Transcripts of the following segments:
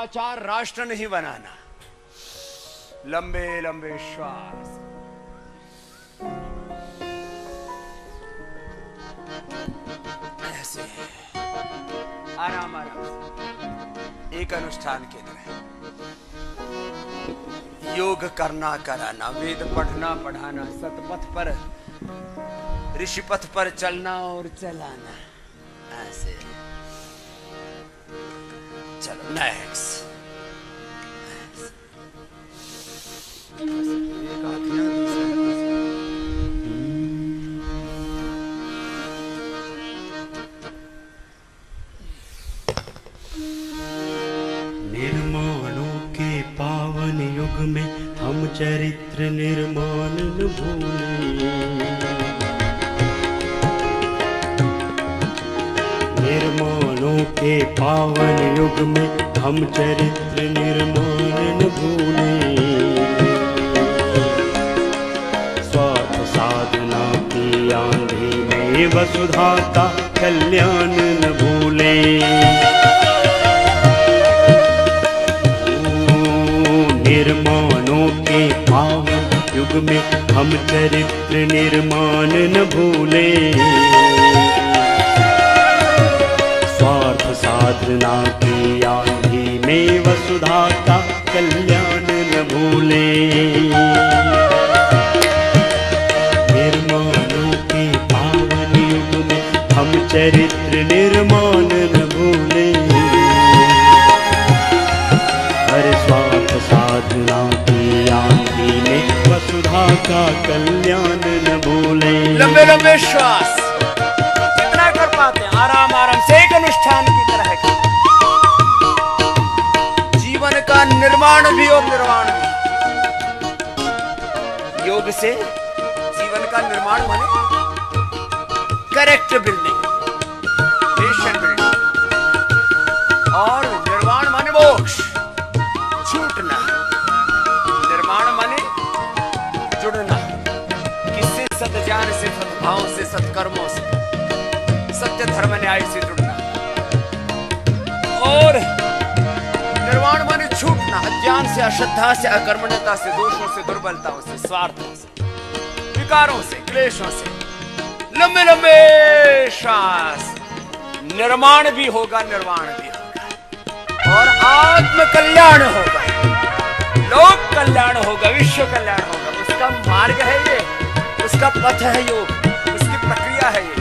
लाचार राष्ट्र नहीं बनाना। लंबे लंबे श्वास, ऐसे आराम आराम से, एक अनुष्ठान के तरह। योग करना कराना, वेद पढ़ना पढ़ाना, सतपथ पर ऋषिपथ पर चलना और चलाना, ऐसे। चलो नेक्स्ट। निर्माणों के पावन युग में हम चरित्र निर्माण न भूलें। निर्माणों के पावन युग में हम चरित्र निर्माण न भूलें। स्वार्थ साधना की आंधी में वसुधा का कल्याण न भूलें। निर्माणों के पावन युग में हम चरित्र निर्माण न भूलें। स्वार्थ साधना की आंधी में वसुधा का कल्याण न भूलें। निर्माणों के पावन युग में हम चरित्र निर्माण न भूलें। हर स्वार्थ साधना की आंधी में वसुधा का कल्याण न भूलें। लंबे लंबे श्वास, जितना कर पाते हैं आराम आराम से, एक अनुष्ठान की तरह का। जीवन का निर्माण भी और निर्वाण भी। योग से जीवन का निर्माण माने कैरेक्टर बिल्डिंग, नेशन बिल्डिंग, और निर्वाण माने मोक्ष, छूटना। निर्माण माने जुड़ना, किससे? सद्ज्ञान से, सद्भाव से, सत्कर्मों से, सत्य धर्म न्याय से जुड़ना। और निर्वाण माने छूटना, अज्ञान से, अश्रद्धा से, अकर्मण्यता से, दोषों से, दुर्बलताओं से, स्वार्थों से, विकारों से, क्लेशों से। लंबे लंबे श्वास। निर्माण भी होगा, निर्वाण भी होगा, और आत्म कल्याण होगा, लोक कल्याण होगा, विश्व कल्याण होगा। उसका मार्ग है ये, उसका पथ है योग, उसकी प्रक्रिया है ये।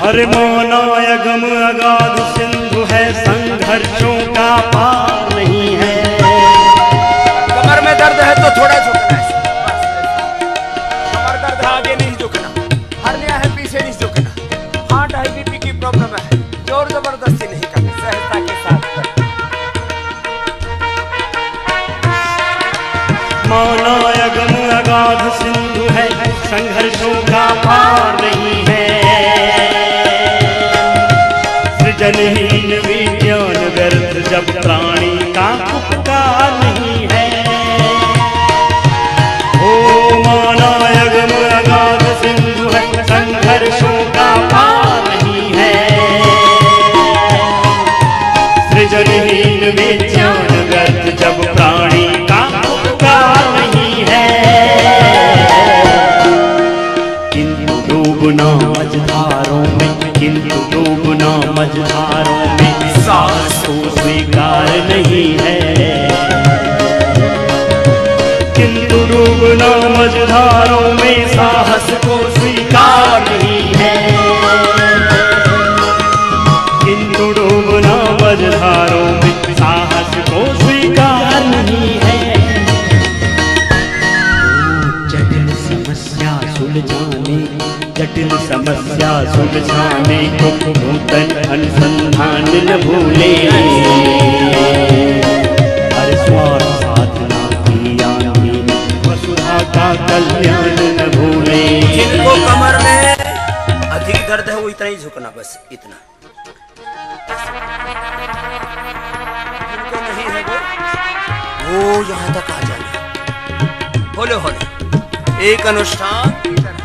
हर मौना अगम अगाध सिंधु है, संघर्षों का पार नहीं है। कमर में दर्द है तो थोड़ा झुकना है, बस। कमर दर्द है, आगे नहीं झुकना। हर्निया है, पीछे नहीं झुकना। हार्ट है, बीपी की प्रॉब्लम है, जोर जबरदस्ती नहीं करनी, सहजता के साथ करना। मौना अगम अगाध सिंधु है, संघर्षों का पार नहीं है। सृजनहीन विज्ञान व्यर्थ जब प्राणी का उपकार नहीं है। ओ मौना अगम अगाध सिंधु है, संघर्षों का पार नहीं है। सृजनहीन विज्ञान व्यर्थ जब प्राणी का उपकार नहीं है। किंतु डूबना मझधारों में, किंतु डूबना मझधारों में साहस को स्वीकार नहीं है। किंतु डूबना मझधारों में साहस को स्वीकार नहीं है। किंतु डूबना मझधारों में साहस को स्वीकार नहीं है। जटिल समस्या सुलझाने, जटिल समस्या सुलझाने को नूतन अनुसंधान न भूलें। हर स्वार्थ साधना की आंधी में वसुधा का कल्याण न भूलें। जिनको कमर में अधिक दर्द है वो इतना ही झुकना, बस इतना। जिनको नहीं है वो यहाँ तक आ जाना। होले होले, एक अनुष्ठान की तरह।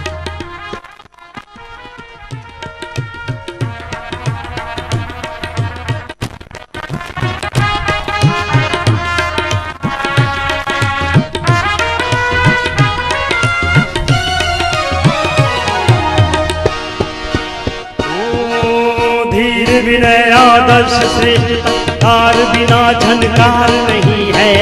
विनय आदर्श श्रेष्ठ कार बिना झनकार नहीं है।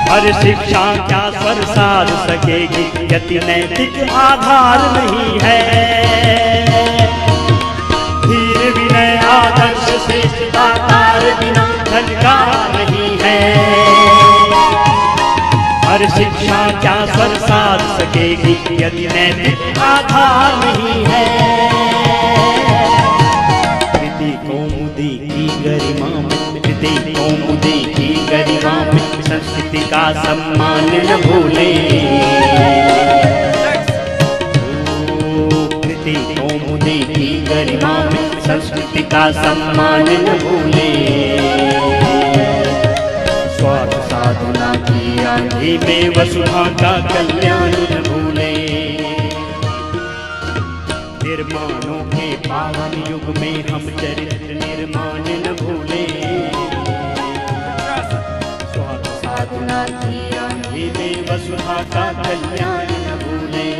हर शिक्षा क्या स्वर साध सकेगी यदि नैतिक आधार नहीं है। धीर विनय आदर्श श्रेष्ठता कार बिना झनकार नहीं है। हर शिक्षा क्या स्वर साध सकेगी यदि नैतिक आधार नहीं है। कृति कौमुदी की गरिमा में, कृति कौमुदी की गरिमा में संस्कृति का सम्मान न भूले। कृति कौमुदी की गरिमा में संस्कृति का सम्मान न भूले। स्वार्थ साधना की आंधी में वसुधा का कल्याण न भूले। निर्माणों के पावन युग में हम चरित्र निर्माण न भूले। स्वार्थ साधना की आंधी में वसुधा का कल्याण न भूले।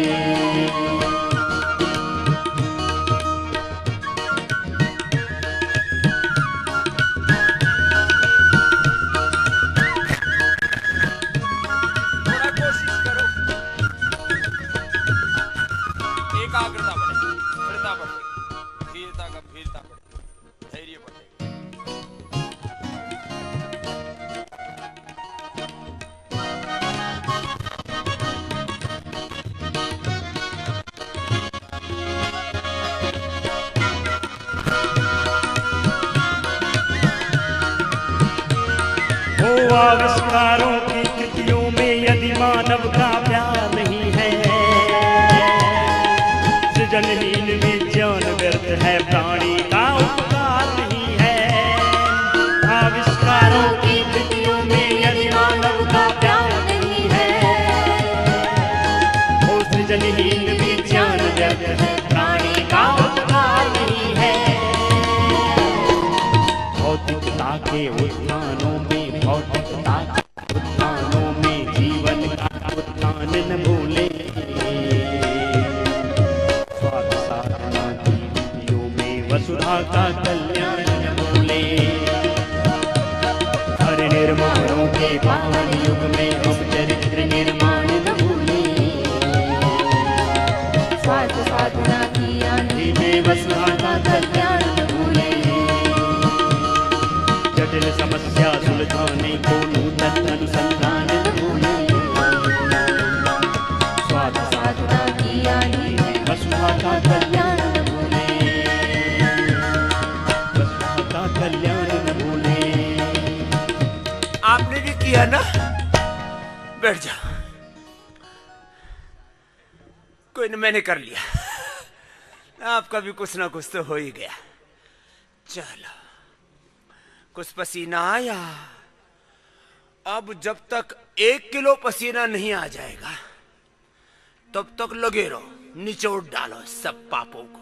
एकाग्रता बढ़े, दृढ़ता बढ़े, धीरता गंभीरता बढ़े, धैर्य बढ़े। हो आविष्कारों की कृतियों में यदि मानव का प्यार नहीं है। सृजनहीन विज्ञान व्यर्थ है, प्राणी का उपकार नहीं है। आविष्कारों की कृतियों में यदि मानव का प्यार नहीं है। हो सृजनहीन विज्ञान व्यर्थ है, प्राणी का उपकार नहीं है। भौतिकता के उत्थानों में, भौतिकता के उत्थानों में जीवन का उत्थान न भूले। स्वार्थ साधना की विधियों में वसुधा का कल्याण न भूले। हर निर्माणों के पावन युग में हम चरित्र निर्माण न भूले। स्वार्थ साधना की आंधी में वसुधा का कल्याण न भूले। जटिल समस्या सुलझाने को नूतन अनुसंधान न भूले। स्वार्थ साधना की आंधी में वसुधा का कल्याण न भूले। वसुधा का कल्याण न भूले। आपने भी किया ना? बैठ जाओ। कोई न, मैंने कर लिया। आपका भी कुछ ना कुछ तो हो ही गया। चलो, कुछ पसीना आया। अब जब तक 1 किलो पसीना नहीं आ जाएगा तब तक लगे रहो, निचोड़ डालो सब पापों को।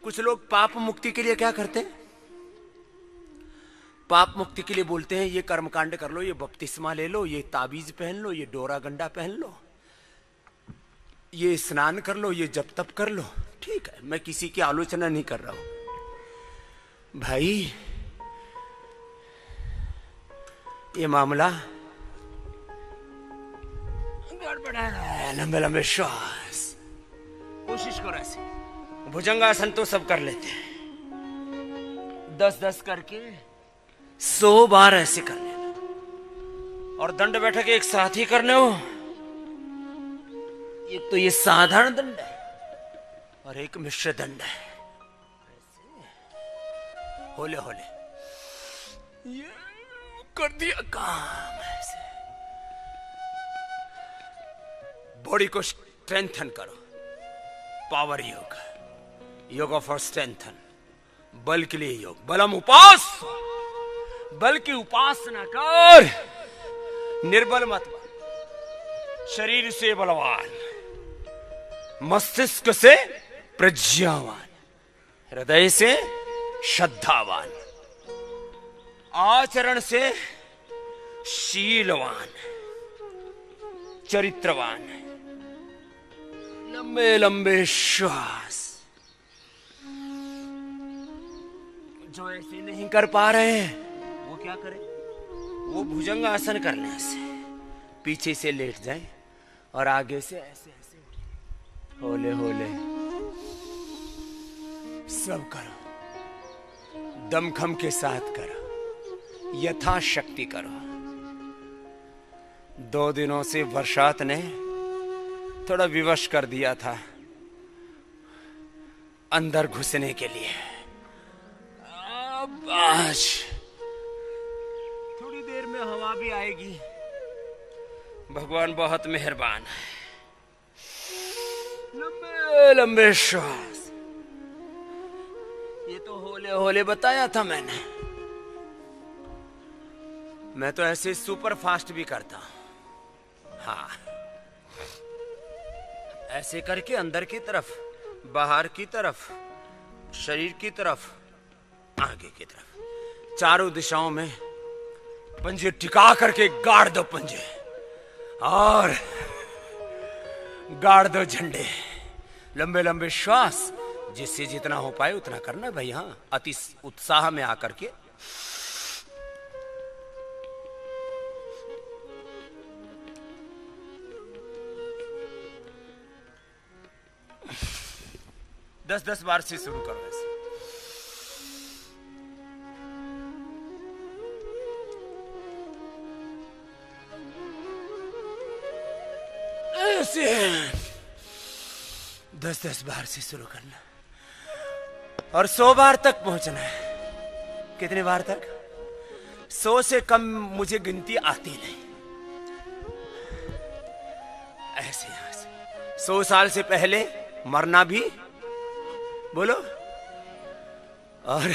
कुछ लोग पाप मुक्ति के लिए क्या करते हैं? पाप मुक्ति के लिए बोलते हैं ये कर्मकांड कर लो, ये बपतिस्मा ले लो, ये ताबीज पहन लो, ये डोरा गंडा पहन लो, ये स्नान कर लो, ये जप तप कर लो। ठीक है, मैं किसी की आलोचना नहीं कर रहा हूं भाई। ये मामला गड़बड़ा है। लंबे लंबे श्वास, कोशिश करो ऐसे। भुजंगासन तो सब कर लेते हैं, 10-10 करके 100 बार ऐसे कर लेना। और दंड बैठक एक साथ ही करने हो। एक तो ये साधारण दंड है और एक मिश्र दंड है। होले होले ये कर दिया काम। ऐसे बॉडी को स्ट्रेंथन करो। पावर योग, योगा फॉर स्ट्रेंथन। बल के लिए योग, बलम उपास। बल की उपासना कर, निर्बल मत बन। शरीर से बलवान, मस्तिष्क से प्रज्ञावान, हृदय से श्रद्धावान, आचरण से शीलवान, चरित्रवान। लंबे लंबे श्वास, जो ऐसे नहीं कर पा रहे हैं वो क्या करें? वो भुजंगासन करने से पीछे से लेट जाए और आगे से ऐसे ऐसे होले होले सब करो, दमखम के साथ करो, यथाशक्ति करो। 2 दिनों से बरसात ने थोड़ा विवश कर दिया था अंदर घुसने के लिए। अब आज थोड़ी देर में हवा भी आएगी। भगवान बहुत मेहरबान है। लंबे लंबे श्वास। ये तो होले होले बताया था मैंने। मैं तो ऐसे सुपर फास्ट भी करता हूं। हाँ, ऐसे करके अंदर की तरफ, बाहर की तरफ, शरीर की तरफ, आगे की तरफ, चारों दिशाओं में पंजे टिका करके गाड़ दो पंजे और गाड़ दो झंडे। लंबे लंबे श्वास, जिससे जितना हो पाए उतना करना भाई। हाँ, अति उत्साह में आकर के। दस 10 बार से शुरू करो ऐसे। ऐसे 10 बार से शुरू करना और 100 बार तक पहुंचना है। कितने बार तक? 100 से कम मुझे गिनती आती नहीं। ऐसे यहां से 100 साल से पहले मरना भी बोलो, और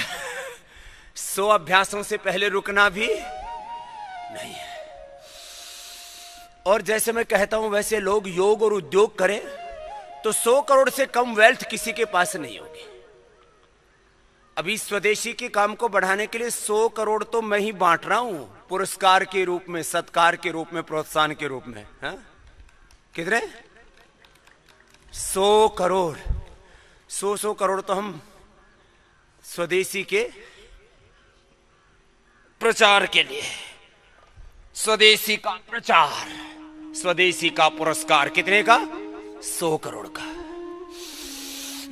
100 अभ्यासों से पहले रुकना भी नहीं है। और जैसे मैं कहता हूं वैसे लोग योग और उद्योग करें तो 100 करोड़ से कम वेल्थ किसी के पास नहीं होगी। अभी स्वदेशी के काम को बढ़ाने के लिए 100 करोड़ तो मैं ही बांट रहा हूं, पुरस्कार के रूप में, सत्कार के रूप में, प्रोत्साहन के रूप में। हाँ? कितने? 100 करोड़। 100 करोड़ तो हम स्वदेशी के प्रचार के लिए, स्वदेशी का प्रचार, स्वदेशी का पुरस्कार। कितने का? 100 करोड़ का।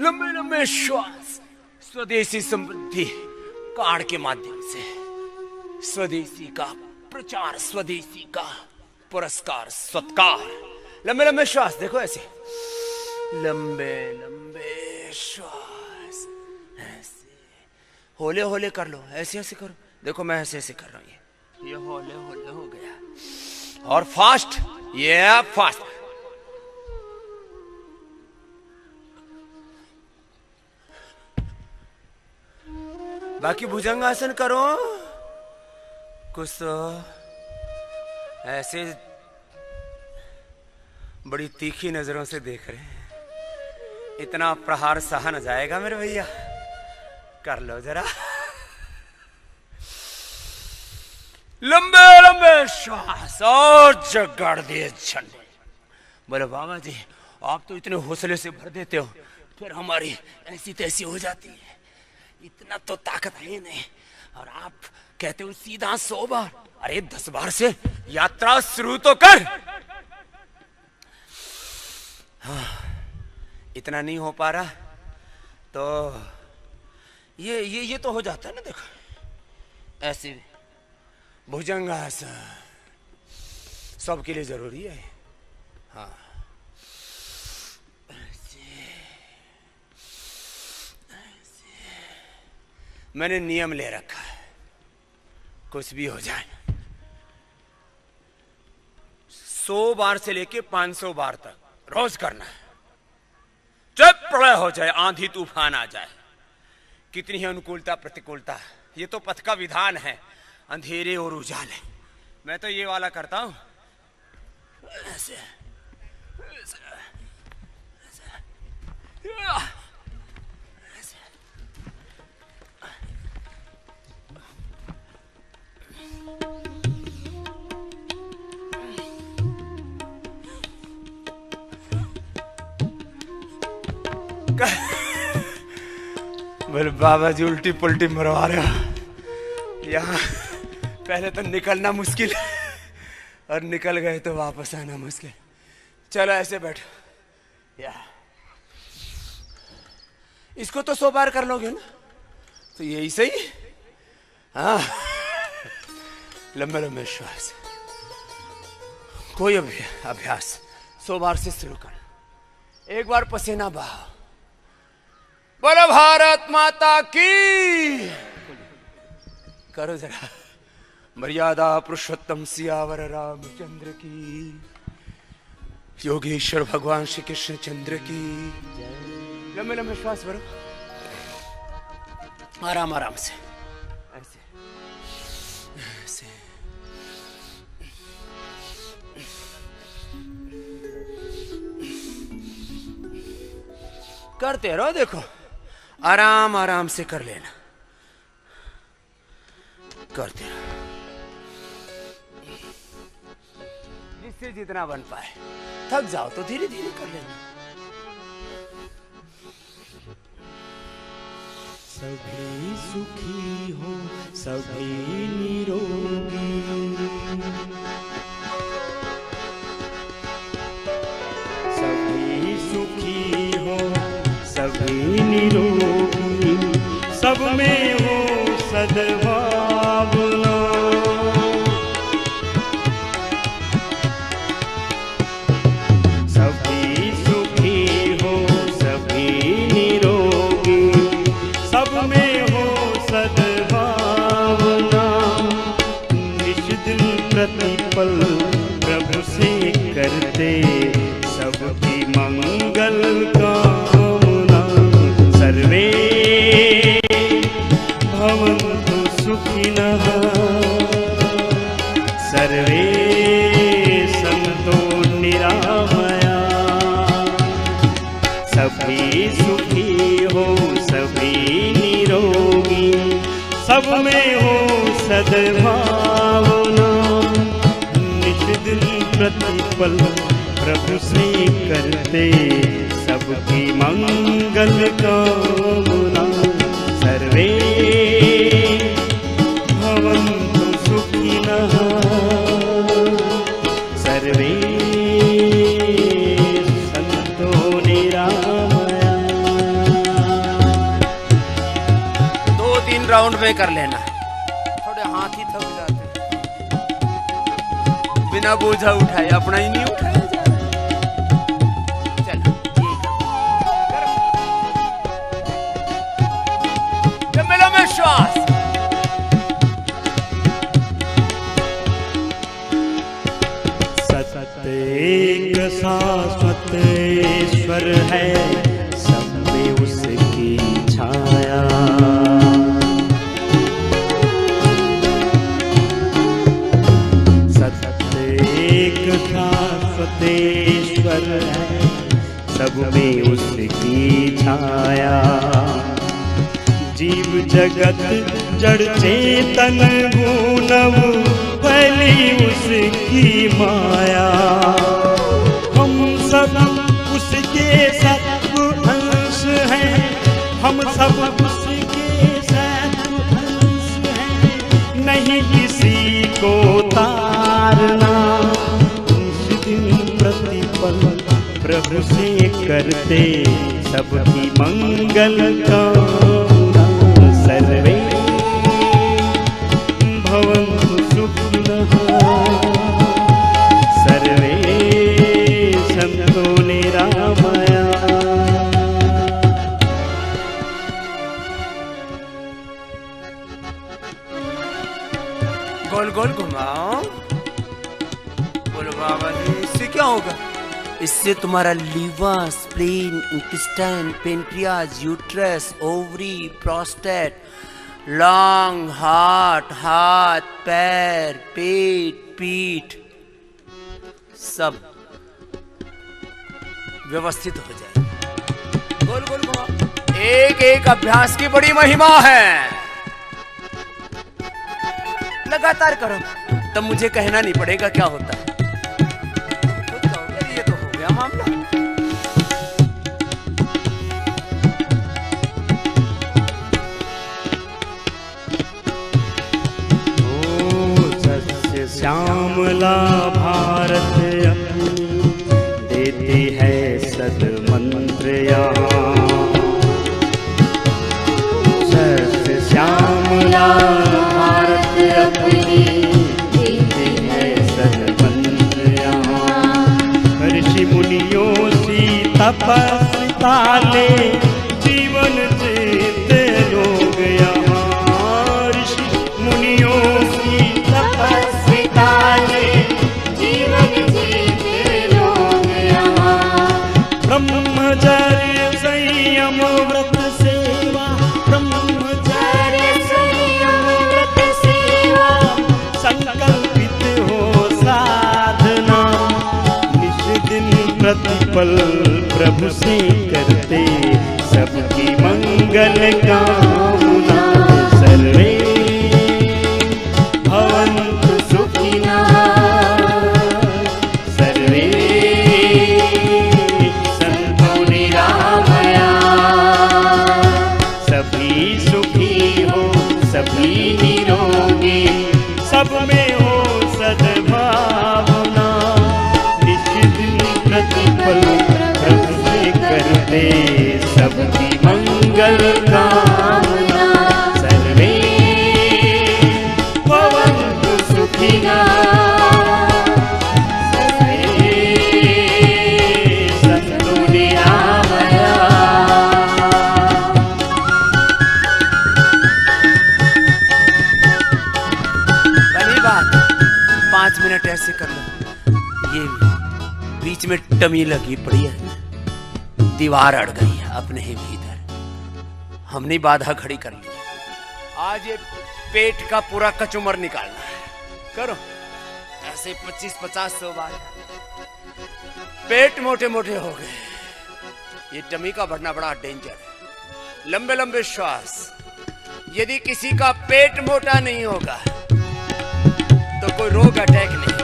लंबे लंबे श्वास, स्वदेशी समृद्धि कार्ड के माध्यम से स्वदेशी का प्रचार, स्वदेशी का पुरस्कार, सत्कार। लंबे लंबे श्वास, देखो ऐसे लंबे लंबे श्वास। ऐसे होले होले कर लो, ऐसे ऐसे करो। देखो मैं ऐसे ऐसे कर रहा हूं, ये होले होले हो गया। और फास्ट, ये फास्ट। बाकी भुजंगासन करो। कुछ तो ऐसे बड़ी तीखी नजरों से देख रहे हैं। इतना प्रहार सहा न जाएगा मेरे भैया। कर लो जरा लंबे लंबे श्वास और जगाड़ दिए झंडे। बोले बाबा जी आप तो इतने हौसले से भर देते हो, फिर हमारी ऐसी तैसी हो जाती है। इतना तो ताकत है नहीं, और आप कहते हो सीधा 100 बार। अरे 10 बार से यात्रा शुरू तो कर। हाँ, इतना नहीं हो पा रहा तो ये तो हो जाता है ना। देखो ऐसे भुजंगासन सबके लिए जरूरी है। हाँ, मैंने नियम ले रखा है, कुछ भी हो जाए 100 बार से लेके 500 बार तक रोज करना है। जब प्रलय हो जाए, आंधी तूफान आ जाए, कितनी ही अनुकूलता प्रतिकूलता, ये तो पथ का विधान है, अंधेरे और उजाले। मैं तो ये वाला करता हूं ऐसे, ऐसे, ऐसे, बोले बाबा जी उल्टी पुल्टी मरवा रहे हो। यहाँ पहले तो निकलना मुश्किल और निकल गए तो वापस आना मुश्किल। चलो ऐसे बैठो। या इसको तो 100 बार कर लोगे ना, तो यही सही। हाँ, लंबे लंबे श्वास। कोई अभ्यास 100 बार से शुरू कर। एक बार पसीना बहाओ। बोलो भारत माता की। करो जरा। मर्यादा पुरुषोत्तम सियावर रामचंद्र की, योगेश्वर भगवान श्री कृष्ण चंद्र की। लंबे लंबे श्वास भरो, आराम आराम से, ऐसे ऐसे। करते रहो, देखो आराम आराम से कर लेना, करते रहो जिससे जितना बन पाए। थक जाओ तो धीरे धीरे कर लेना। सभी सुखी हो, सभी निरोगी, सभी सुखी हो, सभी निरोगी, सब में हो सद्भावना। सभी सुखी हो, सभी निरोगी, सब में हो सद्भावना। निज दिन प्रतिपल प्रभु से करते सबकी मंगल कामना। सर्वे भवन्तु सुखिनः, सर्वे सन्तु निरामया। सभी सुखी हो, सभी निरोगी, सब में हो सद्भावना। निज दिन प्रतिपल प्रभु से करते सबकी मंगल कामना। सर्वे भवन्तु सुखिनः, सर्वे सन्तु निरामया। 2-3 राउंड में कर लेना। थोड़े हाथ ही थक जाते, बिना बोझा उठाए अपना ही नहीं उठाया जा रहा। चलो लंबे लंबे श्वास। एक शाश्वत ईश्वर है, सब में उसकी छाया। सत्य एक शाश्वत ईश्वर है, सब में उसकी छाया। जीव जगत जड़ चेतन भूनव, फैली उसकी माया। हम सब उसके सत्व अंश हैं, हम सब उसके सत्व अंश हैं। नहीं किसी को तारना, उस दिन प्रतिपल प्रभु से करते सबकी मंगल कामना। सर्वे भवन्तु सुखिनः, सर्वे सन्तु निरामया। गोल गोल घुमाओ। बोलो बाबा जी, इससे क्या होगा? इससे तुम्हारा liver, spleen, intestine, pancreas, uterus, ovary, prostate, lung, हाथ, पैर, पेट, पीठ सब व्यवस्थित हो जाए। गोल गोल घुमाओ। एक एक अभ्यास की बड़ी महिमा है। लगातार करो, तब मुझे कहना नहीं पड़ेगा क्या होता है। खुद कहोगे ये तो हो गया मामला। श्यामला भारत अपनी देते हैं सदमंत्र यहाँ। सस्य श्यामला भारत अपनी देते हैं सदमंत्र यहाँ। ऋषि मुनियों सी तपस्या ले जीवन जीते लोग यहाँ। ऋषि मुनियों की तपस्या ले जीवन जीते लोग यहाँ। ब्रह्मचर्य संयम व्रत सेवा, ब्रह्मचर्य संयम व्रत सेवा, संकल्पित हो साधना। निज दिन प्रतिपल प्रभु से करते सबकी मंगल कामना। सर्वे भवन्तु सुखिनः, सर्वे सन्तु निरामयाः। सभी सुखी हो, सभी निरोगी, सब में हो सद्भावना। निश्चित प्रतिपल प्रभु से करते सबकी मंगल कामना। सर्वे भवन्तु सुखिनः, सर्वे सन्तु निरामयाः। पहली बात 5 मिनट ऐसे कर लो। ये बीच में टमी लगी पड़ी है, दीवार अड़ गई है अपने ही भीतर, हमने बाधा खड़ी कर ली। आज ये पेट का पूरा कचुमर निकालना है। करो ऐसे 25-50 बार। पेट मोटे मोटे हो गए। ये टमी का बढ़ना बड़ा डेंजर है। लंबे लंबे श्वास। यदि किसी का पेट मोटा नहीं होगा तो कोई रोग अटैक नहीं।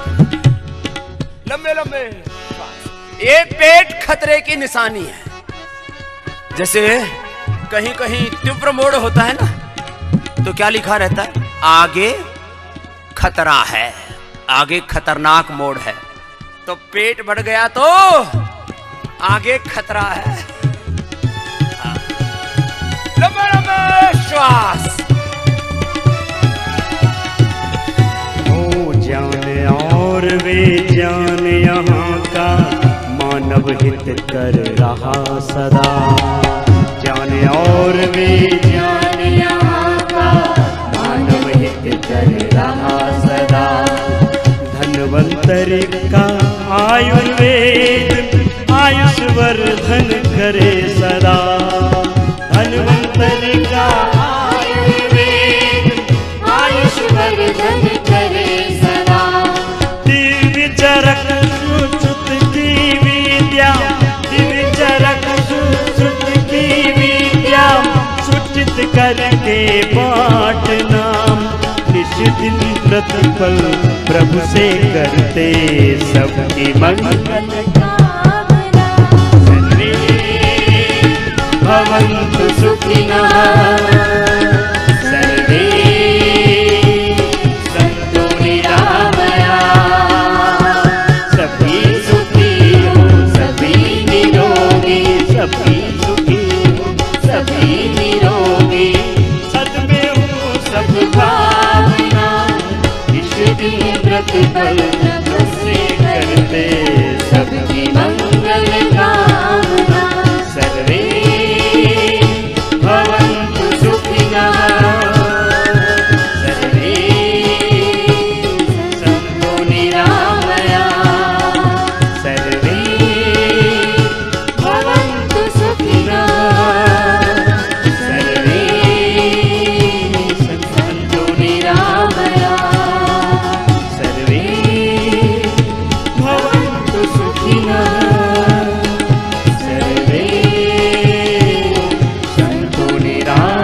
लंबे लंबे श्वास। ये पेट खतरे की निशानी है। जैसे कहीं कहीं तीव्र मोड़ होता है ना, तो क्या लिखा रहता है? आगे खतरा है, आगे खतरनाक मोड़ है। तो पेट बढ़ गया तो आगे खतरा है। लंबे लंबे श्वास। ओ जान और वे जान यहाँ का मानव हित कर रहा सदा। जान और वे जान यहाँ का मानव हित कर रहा सदा। धन्वंतरि का आयुर्वेद आयुष वर्धन करे सदा। धन्वंतरि का आयुर्वेद आयुष वर्धन करे सदा। दिव्य चरक सुश्रुत की विद्या, दिव्य चरक सुश्रुत की विद्या, सूचित करके बांटना। निश्चित प्रतिपल प्रभु से करते सबकी मंगल कामना। सर्वे भवन्तु सुखिनः, सर्वे सन्तु निरामयाः। सभी सुखी हो, सभी निरोगी, सभी सुखी हो, सभी निरोगी, सद्में हो सद्भावना। निश्चित प्रतिपल प्रभु से करते सबकी मंगल कामना। सर्वे भवन्तु सुखिनः, सर्वे सन्तु निरामयाः। सर्वे भवन्तु सुखिनः, सर्वे सन्तु निरामयाः। सर्वे भवन्तु सुखिनः, सर्वे सन्तु निरामयाः।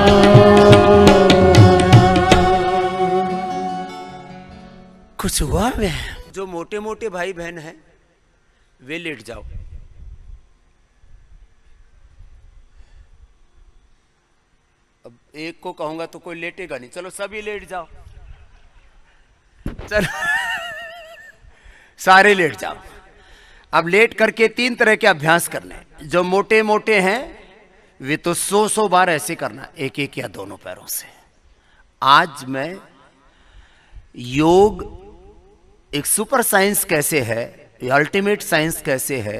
कुछ हुआ में? जो मोटे मोटे भाई बहन हैं वे लेट जाओ। अब एक को कहूंगा तो कोई लेटेगा नहीं। चलो सभी लेट जाओ। चलो सारे लेट जाओ। अब लेट करके 3 तरह के अभ्यास करने हैं। जो मोटे मोटे हैं वे तो 100 बार ऐसे करना, एक एक या दोनों पैरों से। आज मैं योग एक सुपर साइंस कैसे है, अल्टीमेट साइंस कैसे है,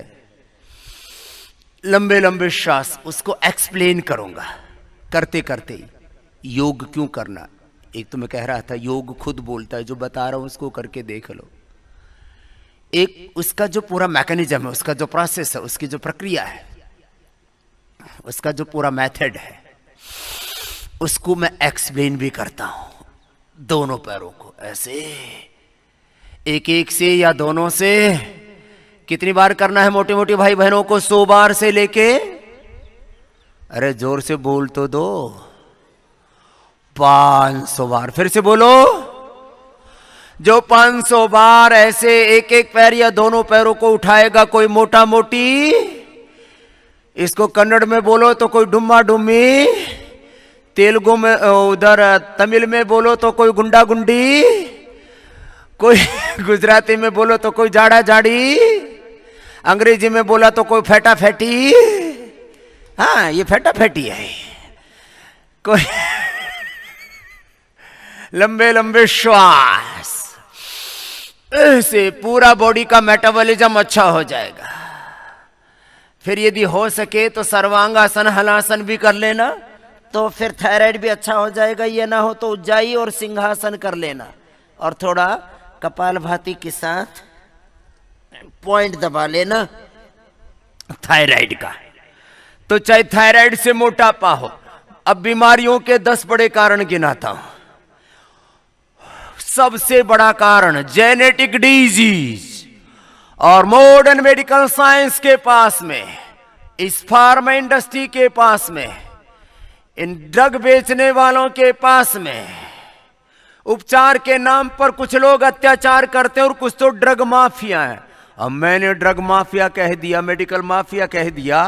लंबे लंबे श्वास, उसको एक्सप्लेन करूंगा करते करते ही। योग क्यों करना, एक तो मैं कह रहा था योग खुद बोलता है, जो बता रहा हूं उसको करके देख लो। एक उसका जो पूरा मैकेनिज्म है, उसका जो प्रोसेस है, उसकी जो प्रक्रिया है, उसका जो पूरा मेथड है, उसको मैं एक्सप्लेन भी करता हूं। दोनों पैरों को ऐसे एक एक से या दोनों से कितनी बार करना है मोटे मोटे भाई बहनों को? 100 बार से लेके, अरे जोर से बोल तो दो, 500 बार। फिर से बोलो। जो 500 बार ऐसे एक एक पैर या दोनों पैरों को उठाएगा, कोई मोटा मोटी, इसको कन्नड़ में बोलो तो कोई डुम्मा डुम्मी, तेलुगु में, उधर तमिल में बोलो तो कोई गुंडा गुंडी, कोई गुजराती में बोलो तो कोई जाड़ा जाड़ी, अंग्रेजी में बोला तो कोई फेटा फेटी। हाँ, ये फेटा फेटी है। कोई लंबे लंबे श्वास, ऐसे पूरा बॉडी का मेटाबॉलिज्म अच्छा हो जाएगा। फिर यदि हो सके तो सर्वांगासन हलासन भी कर लेना, तो फिर थायराइड भी अच्छा हो जाएगा। ये ना हो तो उज्जाई और सिंहासन कर लेना, और थोड़ा कपालभाति के साथ पॉइंट दबा लेना थायराइड का। तो चाहे थायराइड से मोटापा हो। अब बीमारियों के 10 बड़े कारण गिनाता हूं। सबसे बड़ा कारण जेनेटिक डिजीज, और मॉडर्न मेडिकल साइंस के पास में, इस फार्मा इंडस्ट्री के पास में, इन ड्रग बेचने वालों के पास में, उपचार के नाम पर कुछ लोग अत्याचार करते हैं और कुछ तो ड्रग माफिया है। अब मैंने ड्रग माफिया कह दिया, मेडिकल माफिया कह दिया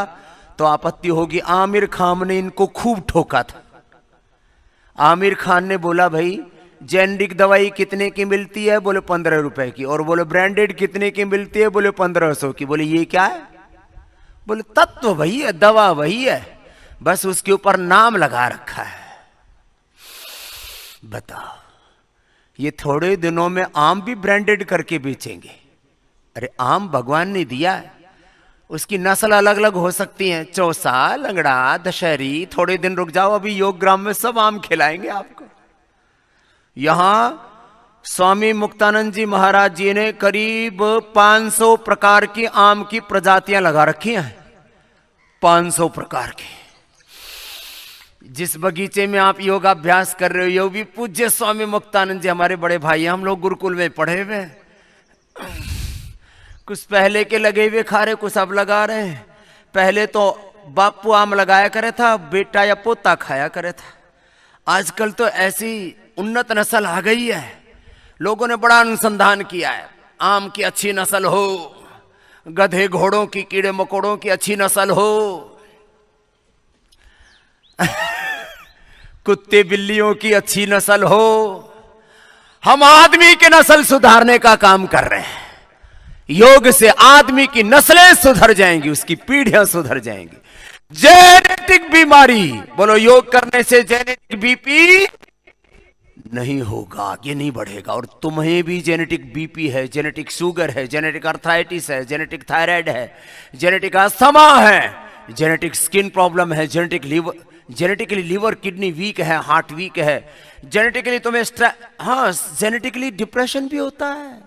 तो आपत्ति होगी। आमिर खान ने इनको खूब ठोका था। आमिर खान ने बोला, भाई जेनेरिक दवाई कितने की मिलती है? बोले 15 रुपए की। और बोले ब्रांडेड कितने की मिलती है? बोले 1500 की। बोले ये क्या है? बोले तत्व वही है, दवा वही है, बस उसके ऊपर नाम लगा रखा है। बताओ, ये थोड़े दिनों में आम भी ब्रांडेड करके बेचेंगे। अरे आम भगवान ने दिया है, उसकी नस्ल अलग अलग हो सकती है, चौसा, लंगड़ा, दशहरी। थोड़े दिन रुक जाओ, अभी योग ग्राम में सब आम खिलाएंगे आपको। यहां स्वामी मुक्तानंद जी महाराज जी ने करीब 500 प्रकार की आम की प्रजातियां लगा रखी हैं। 500 प्रकार की। जिस बगीचे में आप योगाभ्यास कर रहे हो, यो भी पूज्य स्वामी मुक्तानंद जी हमारे बड़े भाई हैं। हम लोग गुरुकुल में पढ़े हुए, कुछ पहले के लगे हुए खा रहे, कुछ अब लगा रहे हैं। पहले तो बापू आम लगाया करे था, बेटा या पोता खाया करे था। आजकल तो ऐसी उन्नत नस्ल आ गई है, लोगों ने बड़ा अनुसंधान किया है। आम की अच्छी नस्ल हो, गधे घोड़ों की, कीड़े मकोड़ों की अच्छी नस्ल हो, कुत्ते बिल्लियों की अच्छी नस्ल हो। हम आदमी की नस्ल सुधारने का काम कर रहे हैं। योग से आदमी की नस्लें सुधर जाएंगी, उसकी पीढ़ियां सुधर जाएंगी। जेनेटिक बीमारी, बोलो योग करने से जेनेटिक बीपी नहीं होगा, ये नहीं बढ़ेगा। और तुम्हें भी जेनेटिक बीपी है, जेनेटिक शुगर है, जेनेटिक अर्थराइटिस है, जेनेटिक थायराइड है, जेनेटिक अस्थमा है, जेनेटिक स्किन प्रॉब्लम है, जेनेटिकली लीवर किडनी वीक है, हार्ट वीक है, जेनेटिकली तुम्हें हाँ, जेनेटिकली डिप्रेशन भी होता है।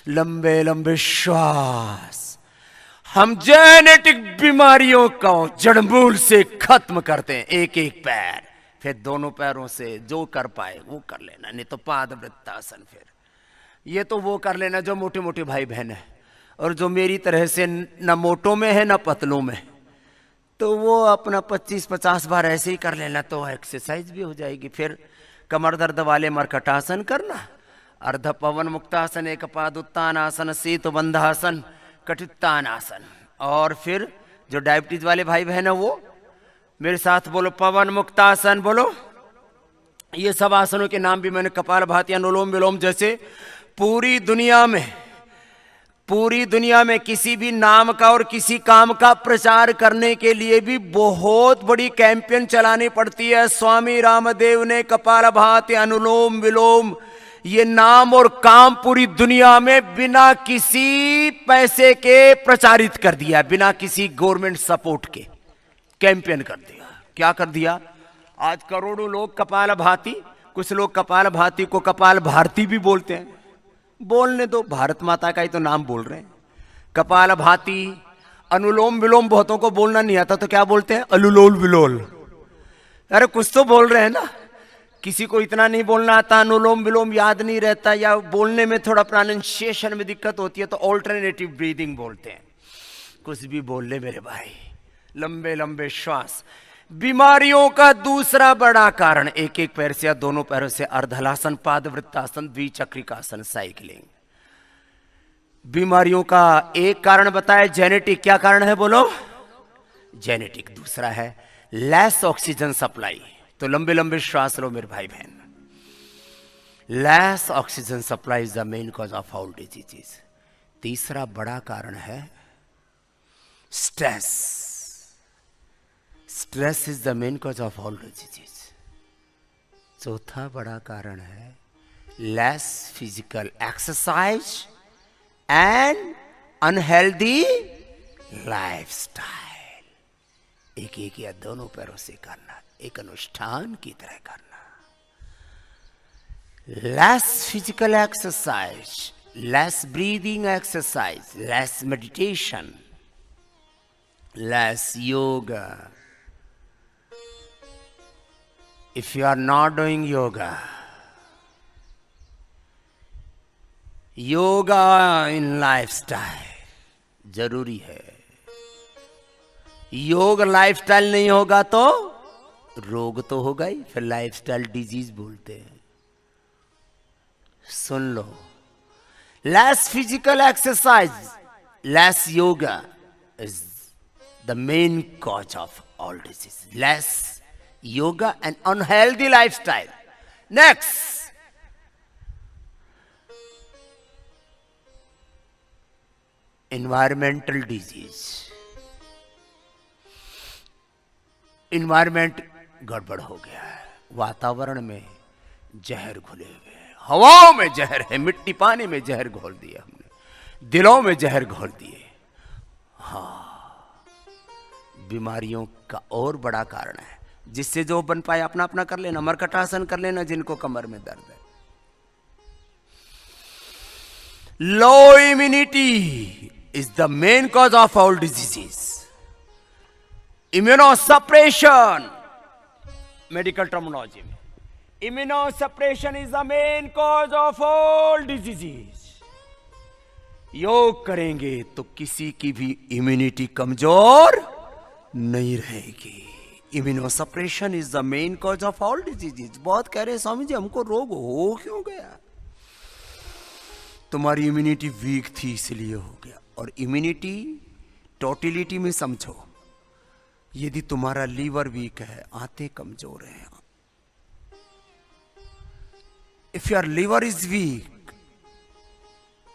लंबे लंबे श्वास। हम जेनेटिक बीमारियों को जड़मूल से खत्म करते हैं। एक एक पैर, फिर दोनों पैरों से जो कर पाए वो कर लेना, नहीं तो पादवृत्तासन। फिर ये तो वो कर लेना जो मोटे मोटे भाई बहन है, और जो मेरी तरह से न मोटों में है न पतलों में, तो वो अपना 25-50 बार ऐसे ही कर लेना, तो एक्सरसाइज भी हो जाएगी। फिर कमर दर्द वाले मरकटासन करना, अर्ध पवन मुक्तासन, एक पाद उत्तान आसन, शीत बंधासन, कटित्तान आसन। और फिर जो डायबिटीज वाले भाई बहन है वो मेरे साथ बोलो, पवन मुक्तासन बोलो। ये सब आसनों के नाम भी मैंने कपालभाति, अनुलोम विलोम जैसे पूरी दुनिया में पूरी दुनिया में किसी भी नाम का और किसी काम का प्रचार करने के लिए भी बहुत बड़ी कैंपेन चलानी पड़ती है। स्वामी रामदेव ने कपालभाति, अनुलोम विलोम, ये नाम और काम पूरी दुनिया में बिना किसी पैसे के प्रचारित कर दिया, बिना किसी गवर्नमेंट सपोर्ट के कैंपेन कर दिया। क्या कर दिया? आज करोड़ों लोग कपालभाति, कुछ लोग कपालभाति को कपाल भारती भी बोलते हैं। बोलने दो, भारत माता का ही तो नाम बोल रहे हैं। कपालभाति, अनुलोम विलोम बहुतों को बोलना नहीं आता तो क्या बोलते हैं? अलुलोल विलोल। अरे कुछ तो बोल रहे हैं ना। किसी को इतना नहीं बोलना आता, अनुलोम विलोम याद नहीं रहता, या बोलने में थोड़ा प्रोनाउंसिएशन में दिक्कत होती है तो ऑल्टरनेटिव ब्रीदिंग बोलते हैं। कुछ भी बोल ले मेरे भाई, लंबे लंबे श्वास। बीमारियों का दूसरा बड़ा कारण, एक एक पैर से या दोनों पैरों से अर्धहलासन, पादवृत्तासन, द्विचक्रिकासन, साइकिलिंग। बीमारियों का एक कारण बताया जेनेटिक। क्या कारण है बोलो? जेनेटिक। दूसरा है लेस ऑक्सीजन सप्लाई। तो लंबे लंबे श्वास लो मेरे भाई बहन। Less oxygen supply is the main cause of all diseases. तीसरा बड़ा कारण है stress. Stress is the main cause of all diseases. चौथा बड़ा कारण है less physical exercise and unhealthy lifestyle. एक एक या दोनों पैरों से करना, एक अनुष्ठान की तरह करना। Less physical exercise, less breathing exercise, less meditation, less yoga. If you are not doing yoga, yoga in lifestyle जरूरी है। योग लाइफस्टाइल नहीं होगा तो रोग तो होगा ही, फिर लाइफस्टाइल डिजीज बोलते हैं। सुन लो, less physical exercise, less yoga is the main cause of all disease. Less yoga and unhealthy lifestyle. Next, environmental disease. Environment गड़बड़ हो गया है। वातावरण में जहर घुले हुए हैं, हवाओं में जहर है, मिट्टी पानी में जहर घोल दिया हमने, दिलों में जहर घोल दिए। हाँ, बीमारियों का और बड़ा कारण है। जिससे जो बन पाए अपना अपना कर लेना। मरकटासन कर लेना जिनको कमर में दर्द है। Low immunity is the main cause of all diseases. Immunosuppression, medical terminology में immunosuppression is the main cause of all diseases. योग करेंगे तो किसी की भी इम्यूनिटी कमजोर नहीं रहेगी। Immunosuppression is the main cause of all diseases. बहुत कह रहे स्वामी जी हमको रोग हो क्यों गया? तुम्हारी इम्यूनिटी वीक थी इसलिए हो गया। और इम्यूनिटी टोटलिटी में समझो, यदि तुम्हारा लीवर वीक है, आंतें कमजोर हैं, if your liver is weak,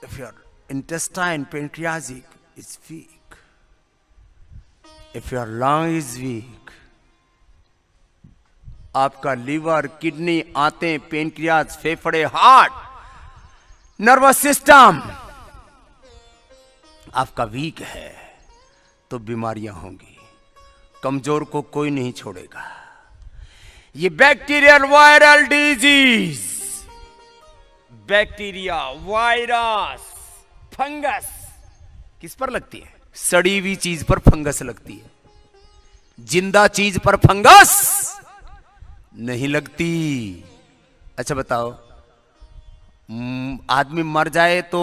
if your intestine pancreatic is weak, if your lung is weak, आपका लीवर, किडनी, आंतें, पेनक्रियाज, फेफड़े, हार्ट, नर्वस सिस्टम आपका वीक है तो बीमारियां होंगी। कमजोर को कोई नहीं छोड़ेगा। ये bacterial viral disease, bacteria, virus, fungus किस पर लगती है? सड़ी हुई चीज पर फंगस लगती है। जिंदा चीज पर फंगस नहीं लगती। अच्छा बताओ, आदमी मर जाए तो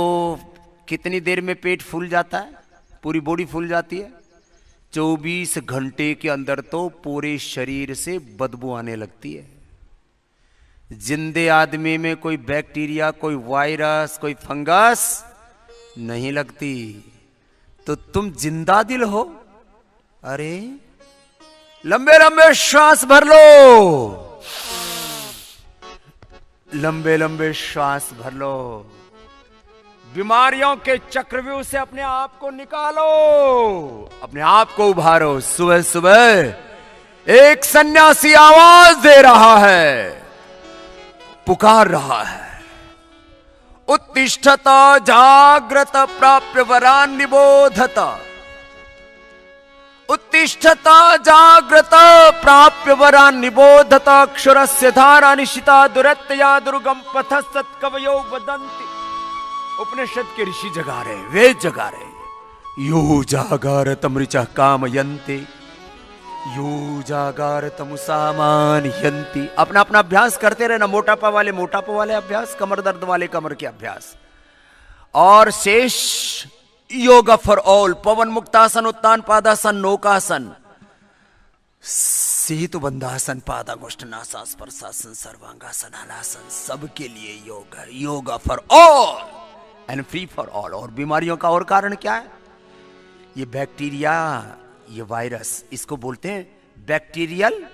कितनी देर में पेट फूल जाता है? पूरी बॉडी फूल जाती है। 24 घंटे के अंदर तो पूरे शरीर से बदबू आने लगती है। जिंदे आदमी में कोई बैक्टीरिया, कोई वायरस, कोई फंगस नहीं लगती। तो तुम जिंदा दिल हो। अरे लंबे लंबे श्वास भर लो, लंबे लंबे श्वास भर लो। बीमारियों के चक्रव्यूह से अपने आप को निकालो, अपने आप को उभारो। सुबह सुबह एक सन्यासी आवाज दे रहा है, पुकार रहा है, उत्तिष्ठत जाग्रत प्राप्य वरान निबोधत, उत्तिष्ठत जाग्रत प्राप्य वरान निबोधत, अक्षरस्य धारा निशिता दुरत्या दुर्गम पथ सत्कवयो वदन्ति। उपनिषद के ऋषि जगा रहे, वेद जगा रहे। यो जागारत मृचः कामयन्ते, यो जागारत मुसामानयन्ति। अपना अपना अभ्यास करते रहना। मोटापा वाले अभ्यास, कमर दर्द वाले कमर के अभ्यास, और शेष योगा फॉर ऑल, पवन मुक्तासन, उत्तान पादासन, नौकासन, सेतु बंधासन, पादागोष्ठनासन, स्पर्शासन, सर्वांगासन, हलासन, सबके लिए योग है। Yoga for all and free for all. और बीमारियों का और कारण क्या है? ये बैक्टीरिया, ये वायरस, इसको बोलते हैं bacterial,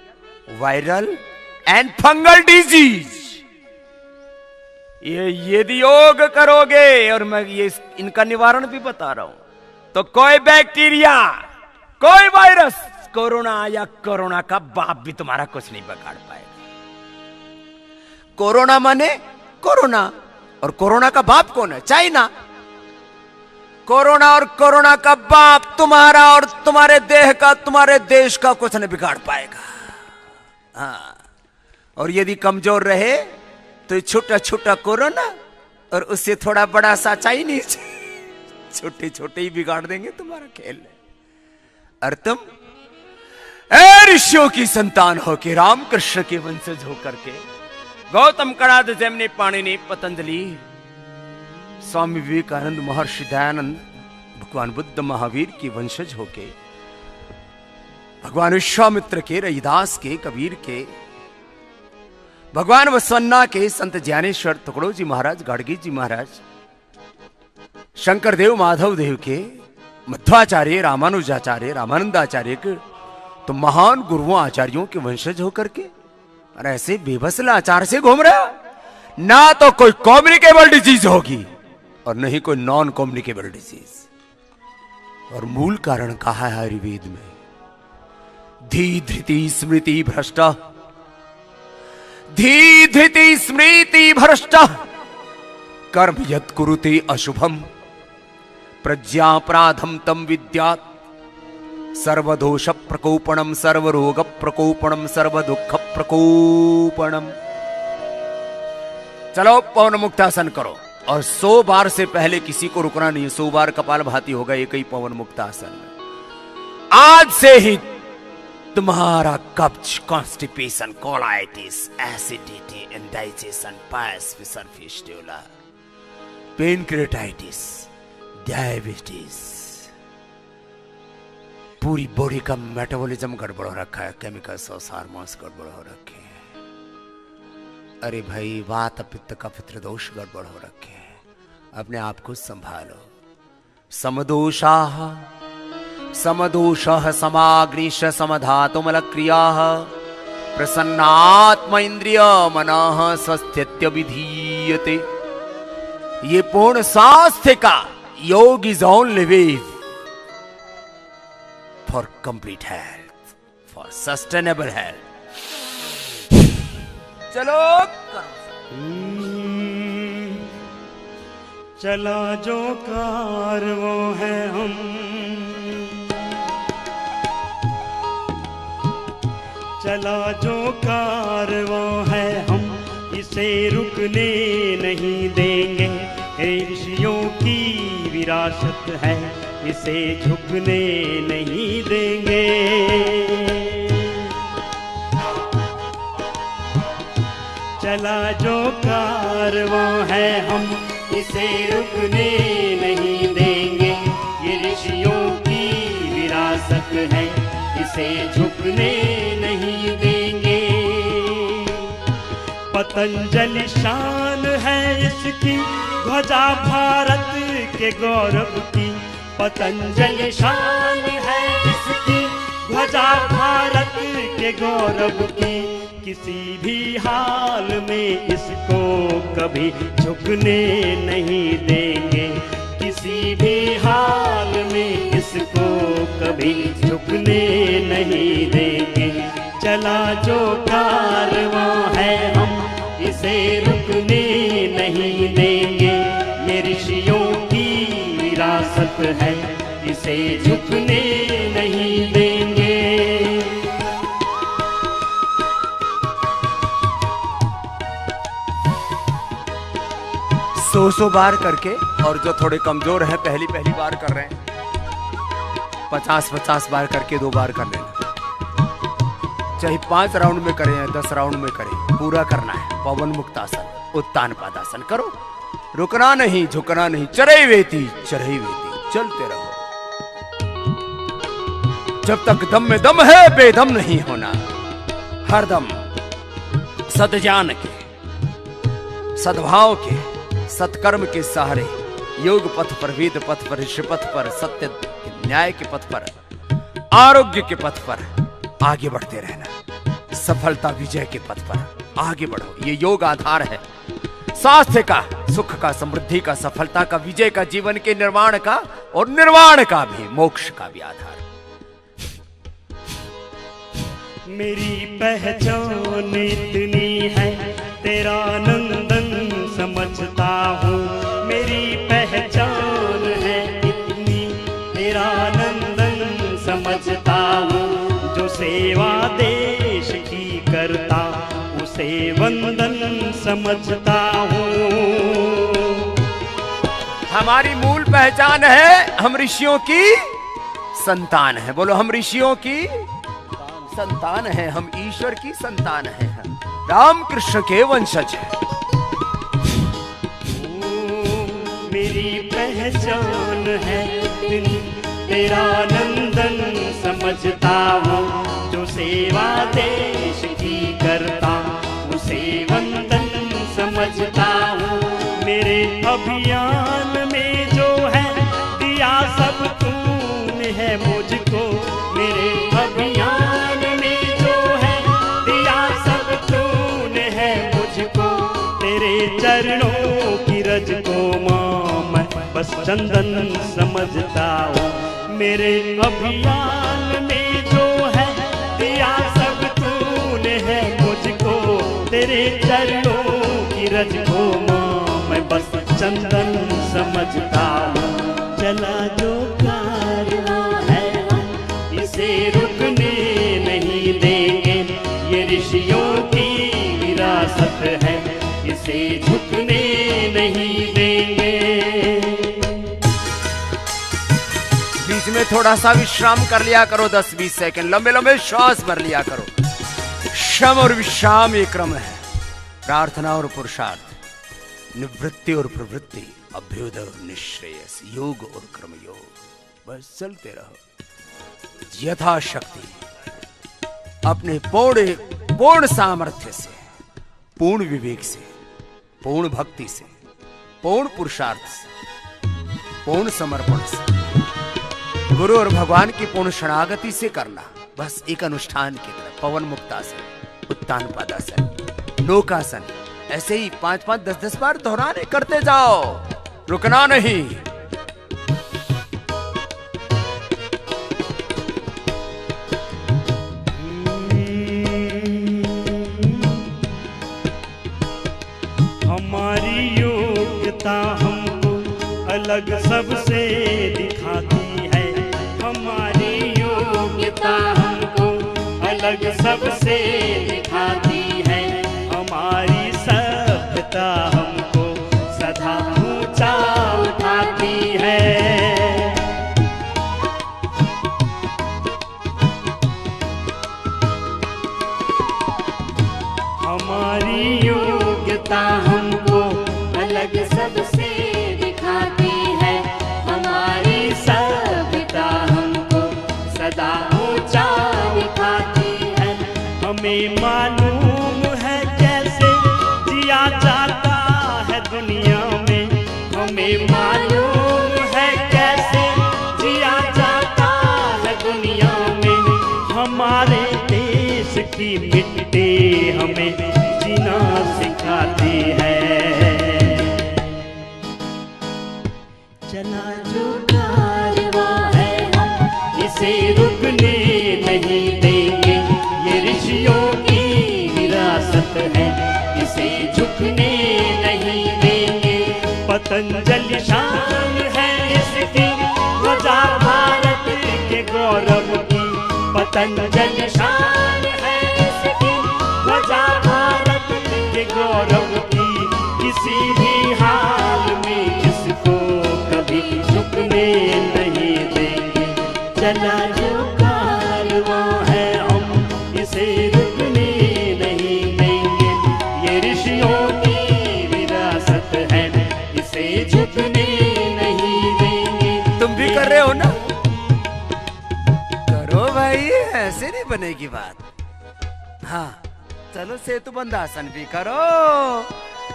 viral and fungal disease. ये यदि योग करोगे, और मैं ये इनका निवारण भी बता रहा हूं, तो कोई बैक्टीरिया, कोई वायरस, कोरोना या कोरोना का बाप भी तुम्हारा कुछ नहीं बिगाड़ पाएगा। कोरोना माने कोरोना, और कोरोना का बाप कौन है? चाइना। कोरोना और कोरोना का बाप तुम्हारा और तुम्हारे देह का, तुम्हारे देश का कुछ नहीं बिगाड़ पाएगा। हाँ, और यदि कमजोर रहे तो छोटा छोटा कोरोना और उससे थोड़ा बड़ा सा चाइनीज, छोटे छोटे ही बिगाड़ देंगे तुम्हारा खेल। और तुम ऋषियों की संतान होके, रामकृष्ण के वंशज होकर के, गौतम कणाद, जैमिनी, पाणिनि, पतंजलि, स्वामी विवेकानंद, महर्षि दयानंद, भगवान बुद्ध, महावीर के वंशज होके, भगवान विश्वामित्र के, रविदास के, कबीर के, भगवान वसवन्ना के, संत ज्ञानेश्वर, टुकड़ो जी महाराज, गाड़गी जी महाराज, शंकर देव, माधव देव के, मध्वाचार्य, रामानुजाचार्य, रामानंदाचार्य के, तो महान गुरुओं आचार्यों के वंशज होकर के, और ऐसे बेबस लाचार से घूम रहा। ना तो कोई कम्युनिकेबल डिजीज होगी और नहीं कोई नॉन कम्युनिकेबल डिजीज। और मूल कारण कहा है आयुर्वेद में, धी धृति स्मृति भ्रष्ट, धी धृति स्मृति भ्रष्ट, कर्म यत् कुरुते अशुभम, प्रज्ञापराधम तम विद्यात्, सर्वदोष प्रकोपणम, सर्वरोग प्रकोपणम, सर्वदुख प्रकोपणम। चलो पवन मुक्तासन करो, और 100 बार से पहले किसी को रुकना नहीं। 100 बार कपालभाति होगा, एक ही पवन मुक्तासन। आज से ही तुम्हारा कब्ज, कॉन्स्टिपेशन, कोलाइटिस, एसिडिटी, इंडाइजेशन, पायस, फिशर फिस्टुला, पेनक्रेटाइटिस, डायबिटीज, पूरी बॉडी का मेटाबॉलिज्म गड़बड़ हो रखा है, केमिकल्स और हार्मोन्स गड़बड़ हो रखे हैं। अरे भाई, वात पित्त का पितृ दोष गड़बड़ हो रखे हैं। अपने आप को संभालो। समदोषाः समदोषः समाग्निश समधातुमल क्रियाः, प्रसन्नात्म इंद्रिय मनः स्वस्थ्य विधीयते। ये पूर्ण स्वास्थ्य का योग is only way for complete health, for sustainable health. चलो चला जो कार वो है हम, चला जो कार वो है हम, इसे रुकने नहीं देंगे। ऋषियों की विरासत है, इसे झुकने नहीं देंगे। चला जो कारवां है हम, इसे रुकने नहीं देंगे। ये ऋषियों की विरासत है, इसे झुकने नहीं देंगे। पतंजलि शान है इसकी, ध्वजा भारत के गौरव की। पतंजलि शान है इसकी, ध्वजा भारत के गौरव की, किसी भी हाल में इसको कभी झुकने नहीं देंगे, किसी भी हाल में इसको कभी झुकने नहीं देंगे। चला जो कारवां है हम इसे रुकने नहीं देंगे, ये ऋषियों की विरासत है इसे झुकने नहीं देंगे। सौ बार करके, और जो थोड़े कमजोर हैं पहली बार कर रहे हैं 50 बार करके 2 बार कर लेना, चाहे 5 राउंड में करें या 10 राउंड में करें, पूरा करना है। पवन मुक्तासन, उत्तान पादासन करो, रुकना नहीं, झुकना नहीं, चरैवेति चलते रहो। जब तक दम में दम है बेदम नहीं होना, हरदम सद्ज्ञान के, सद्भाव के, सत्कर्म के सहारे, योग पथ पर, वेद पथ पर, ऋषि पथ पर, सत्य न्याय के पथ पर, आरोग्य के पथ पर आगे बढ़ते रहना। सफलता विजय के पथ पर आगे बढ़ो, ये योग आधार है स्वास्थ्य का, सुख का, समृद्धि का, सफलता का, विजय का, जीवन के निर्माण का और निर्वाण का भी, मोक्ष का भी आधार। मेरी पहचान इतनी है तेरा नंदन समझता हूँ, मेरी पहचान है इतनी तेरा नंदन समझता हूँ, जो सेवा देश की करता उसे वंदन समझता हूँ। हमारी मूल पहचान है हम ऋषियों की संतान है। बोलो, हम ऋषियों की संतान है, हम ईश्वर की संतान है, राम कृष्ण के वंशज है। मेरी पहचान है तेरा नंदन समझता हूँ, जो सेवा देश की करता उसे वंदन समझता हूँ। मेरे अभियान में जो है दिया सब तूने है मुझको, मेरे अभियान में जो है दिया सब तूने है मुझको, तेरे चरणों की रज को मां मैं बस चंदन समझता हूँ। मेरे अभियान में जो है दिया सब तूने है मुझको, तेरे चरणों की रज को मां मैं बस चंदन समझता हूँ। चला जो कारवां है हम इसे रुकने नहीं देंगे, ये ऋषियों की विरासत है इसे झुकने नहीं देंगे। बीच में थोड़ा सा विश्राम कर लिया करो, 10-20 सेकंड लंबे लंबे श्वास भर लिया करो। श्रम और विश्राम ये क्रम है, प्रार्थना और पुरुषार्थ, निवृत्ति और प्रवृत्ति, अभ्युदय और निश्रेयस, योग और कर्म योग। बस चलते रहो यथाशक्ति, अपने पूर्ण सामर्थ्य से, पूर्ण विवेक से, पूर्ण भक्ति से, पूर्ण पुरुषार्थ से, पूर्ण समर्पण से, गुरु और भगवान की पूर्ण शरणागति से करना। बस एक अनुष्ठान की तरह पवन मुक्तासन, उत्तान पादासन, लोकासन, ऐसे ही 5-5, 10-10 बार दोहराने करते जाओ, रुकना नहीं। हमारी योग्यता हमको अलग सबसे दिखाती है, हमारी योग्यता हमको अलग सबसे दिखाती है, हमारी सभ्यता हमको सदा ऊंचा उठाती है। हमारी योग्यता हमको अलग सबसे दिखाती है, हमारी सभ्यता हमको सदा ऊंचा दिखाती है। हमें मालूम की मिट्टी हमें जीना सिखाती है। चला जो कारवां है हम इसे रुकने नहीं देंगे, ये ऋषियों की विरासत है, इसे झुकने नहीं देंगे। पतंजलि शान है इसकी, ध्वजा भारत के गौरव की। पतंजलि शान है इसकी, ध्वजा भारत के गौरव की। किसी भी हाल में इसको कभी झुकने नहीं देंगे। चला जो कारवां है हम इसे रुकने नहीं देंगे, ये ऋषियों की विरासत है, इसे झुकने नहीं देंगे। तुम भी कर रहे हो ना? करो भाई, ऐसे नहीं बनेगी बात। हाँ चलो सेतुबंध आसन भी करो,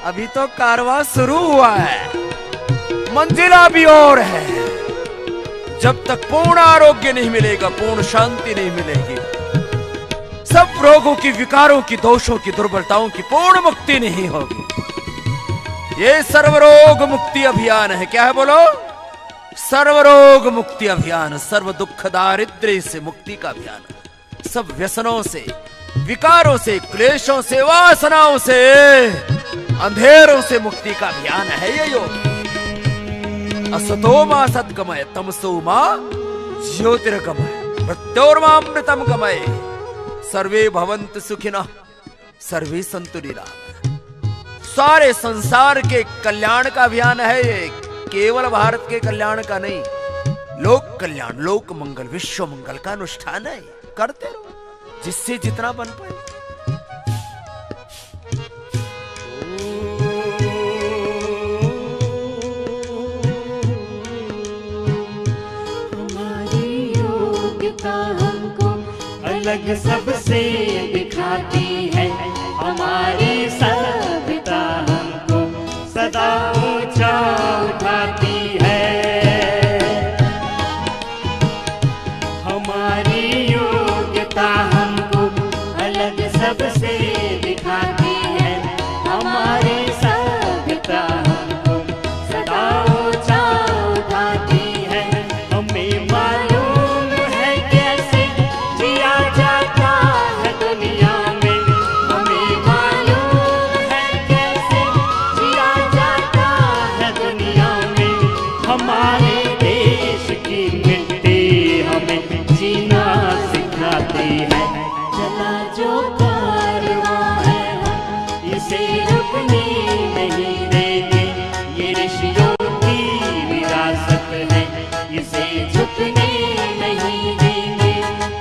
अभी तो कारवां शुरू हुआ है, मंजिला भी और है। जब तक पूर्ण आरोग्य नहीं मिलेगा, पूर्ण शांति नहीं मिलेगी, सब रोगों की, विकारों की, दोषों की, दुर्बलताओं की पूर्ण मुक्ति नहीं होगी। ये सर्वरोग मुक्ति अभियान है। क्या है बोलो? सर्वरोग मुक्ति अभियान, सर्व दुख दारिद्र्य से मुक्ति का अभियान, सब व्यसनों से, विकारों से, क्लेशों से, वासनाओं से, अंधेरों से मुक्ति का अभियान है ये योग। असतो मा सद्गमय तमसो मा ज्योतिर्गमय मृत्योर्मामृतम गमय सर्वे भवन्तु सुखिनः सर्वे सन्तु निरामयाः। सारे संसार के कल्याण का अभियान है ये, केवल भारत के कल्याण का नहीं, लोक कल्याण, लोक मंगल, विश्व मंगल का अनुष्ठान है। करते रहो जिससे जितना बन पाए। हमको अलग सबसे दिखाती है, हमारी सभ्यता हमको सदा ऊंचा उठाती है। हमारी योग्यता हमको अलग सबसे दिखाती है, हमारी सभ्यता हमको सदा ऊंचा उठाती है। हमें मालूम है कैसे जिया जाता है दुनिया में, हमें मालूम है कैसे जिया जाता है दुनिया में। हमारे देश की मिट्टी हमें जीना सिखाती है। चला जो कारवां है हम इसे रुकने नहीं देंगे, ये ऋषियों की विरासत है, इसे झुकने नहीं देंगे।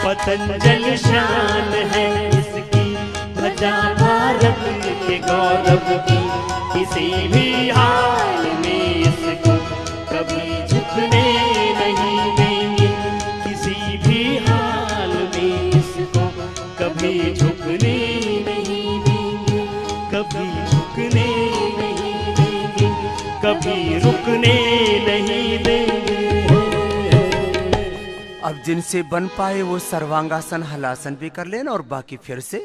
पतंजलि शान है इसकी, ध्वजा भारत के गौरव की। किसी भी हाल में इसको कभी झुकने नहीं देंगे, किसी भी हाल में इसको कभी झुकने नहीं देंगे, कभी झुकने नहीं देंगे, कभी रुकने नहीं देंगे। अब जिनसे बन पाए वो सर्वांगासन, हलासन भी कर लेना, और बाकी फिर से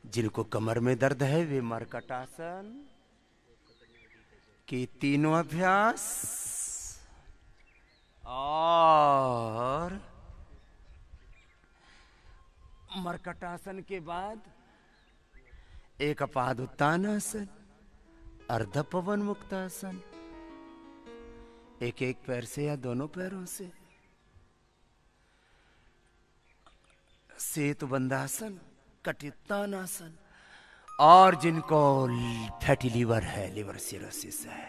जिनको कमर में दर्द है वे मरकटासन के तीनों अभ्यास, और मरकटासन के बाद एक अपाद उत्तानासन, अर्ध पवन मुक्तासन, एक एक पैर से या दोनों पैरों से, सेतुबंधासन, कटित्तानासन, और जिनको फैटी लीवर है, लिवर सिरोसिस है,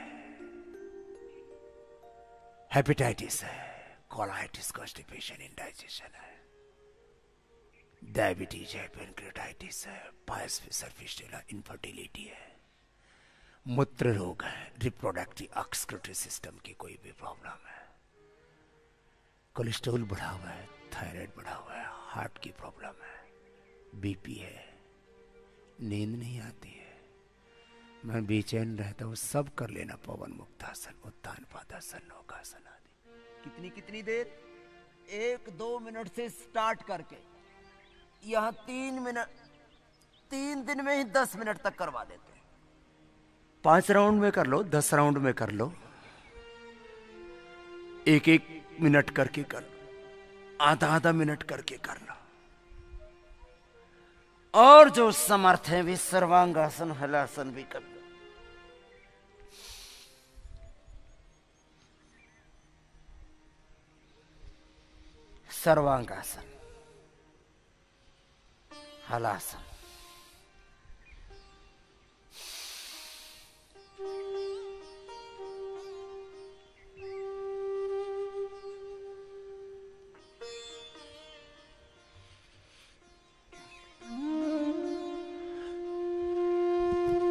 हेपेटाइटिस है, कोलाइटिस, कॉन्स्टिपेशन, इंडाइजेशन है, डायबिटीज है, पेनक्रेटाइटिस है, पायस फिस्टुला, इनफर्टिलिटी है, मूत्र रोग है, रिप्रोडक्टिव एक्सक्रीटरी सिस्टम की कोई भी प्रॉब्लम है, कोलेस्ट्रॉल बढ़ा हुआ है, थायराइड बढ़ा हुआ है, हार्ट की प्रॉब्लम है, बीपी है, नींद नहीं आती है, मैं बेचैन रहता हूँ, सब कर लेना पवन मुक्तासन, उत्तान पादासन, नौकासन आदि। कितनी कितनी देर? 1-2 मिनट से स्टार्ट करके यहाँ 3 मिनट, 3 दिन में ही 10 मिनट तक करवा देते हैं। 5 राउंड में कर लो, 10 राउंड में कर लो, 1-1 मिनट करके कर लो, आधा मिनट करके कर लो। और जो समर्थ है भी सर्वांगासन हलासन भी कर लो। सर्वांगासन, हलासन,